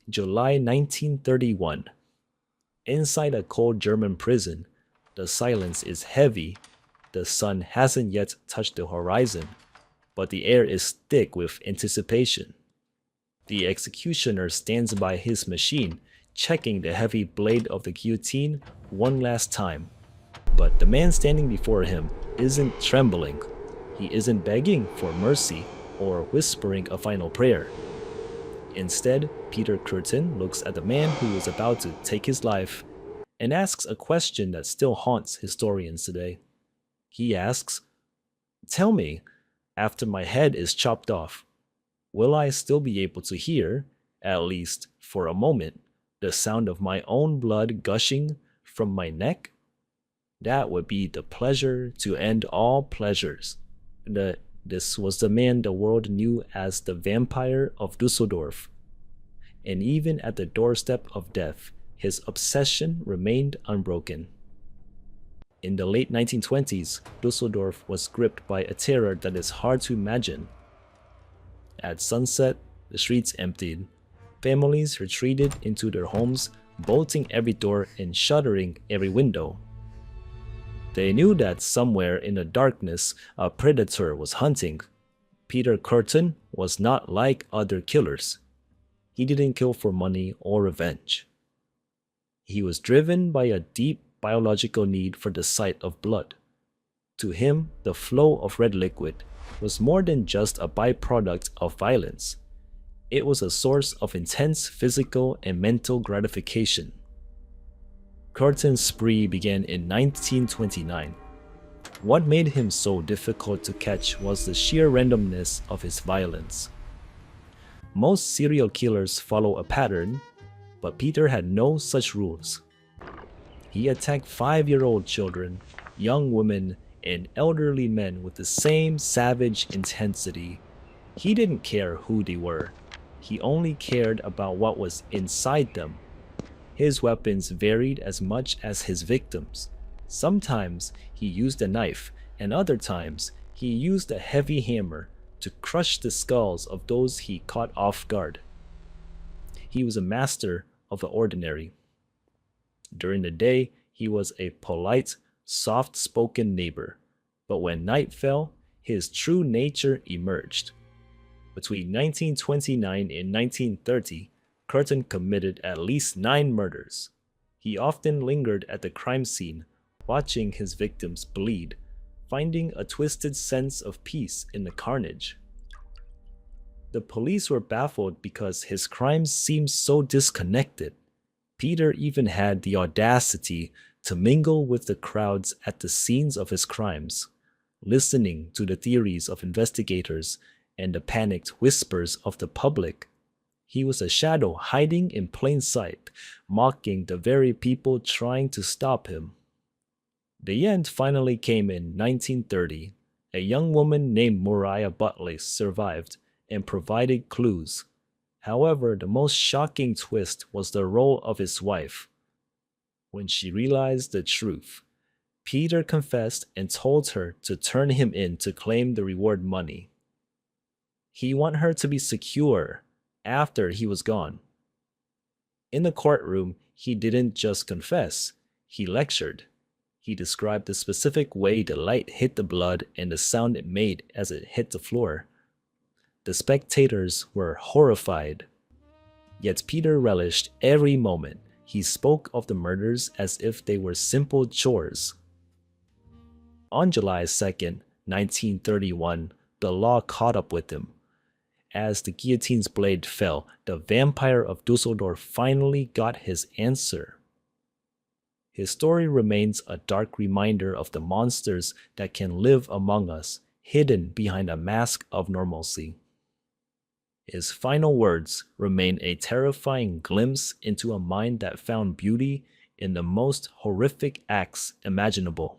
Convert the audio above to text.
July 1931. Inside a cold German prison, the silence is heavy. The sun hasn't yet touched the horizon, but the air is thick with anticipation. The executioner stands by his machine, checking the heavy blade of the guillotine one last time. But the man standing before him isn't trembling. He isn't begging for mercy or whispering a final prayer. Instead, Peter Kürten looks at the man who is about to take his life and asks a question that still haunts historians today. He asks, "Tell me, after my head is chopped off, will I still be able to hear, at least for a moment, the sound of my own blood gushing from my neck? That would be the pleasure to end all pleasures." This was the man the world knew as the Vampire of Düsseldorf. And even at the doorstep of death, his obsession remained unbroken. In the late 1920s, Düsseldorf was gripped by a terror that is hard to imagine. At sunset, the streets emptied. Families retreated into their homes, bolting every door and shuttering every window. They knew that somewhere in the darkness a predator was hunting. Peter Kürten was not like other killers. He didn't kill for money or revenge. He was driven by a deep biological need for the sight of blood. To him, the flow of red liquid was more than just a byproduct of violence. It was a source of intense physical and mental gratification. Kürten's spree began in 1929. What made him so difficult to catch was the sheer randomness of his violence. Most serial killers follow a pattern, but Peter had no such rules. He attacked 5-year-old children, young women, and elderly men with the same savage intensity. He didn't care who they were. He only cared about what was inside them. His weapons varied as much as his victims. Sometimes he used a knife, and other times he used a heavy hammer to crush the skulls of those he caught off guard. He was a master of the ordinary. During the day, he was a polite, soft-spoken neighbor, but when night fell, his true nature emerged. Between 1929 and 1930, Kürten committed at least 9 murders. He often lingered at the crime scene, watching his victims bleed, finding a twisted sense of peace in the carnage. The police were baffled because his crimes seemed so disconnected. Peter even had the audacity to mingle with the crowds at the scenes of his crimes, listening to the theories of investigators and the panicked whispers of the public. He was a shadow hiding in plain sight, mocking the very people trying to stop him. The end finally came in 1930. A young woman named Moriah Butley survived and provided clues. However, the most shocking twist was the role of his wife. When she realized the truth, Peter confessed and told her to turn him in to claim the reward money. He wanted her to be secure after he was gone. In the courtroom, he didn't just confess, he lectured. He described the specific way the light hit the blood and the sound it made as it hit the floor. The spectators were horrified. Yet Peter relished every moment. He spoke of the murders as if they were simple chores. On July 2nd, 1931, the law caught up with him. As the guillotine's blade fell, the Vampire of Düsseldorf finally got his answer. His story remains a dark reminder of the monsters that can live among us, hidden behind a mask of normalcy. His final words remain a terrifying glimpse into a mind that found beauty in the most horrific acts imaginable.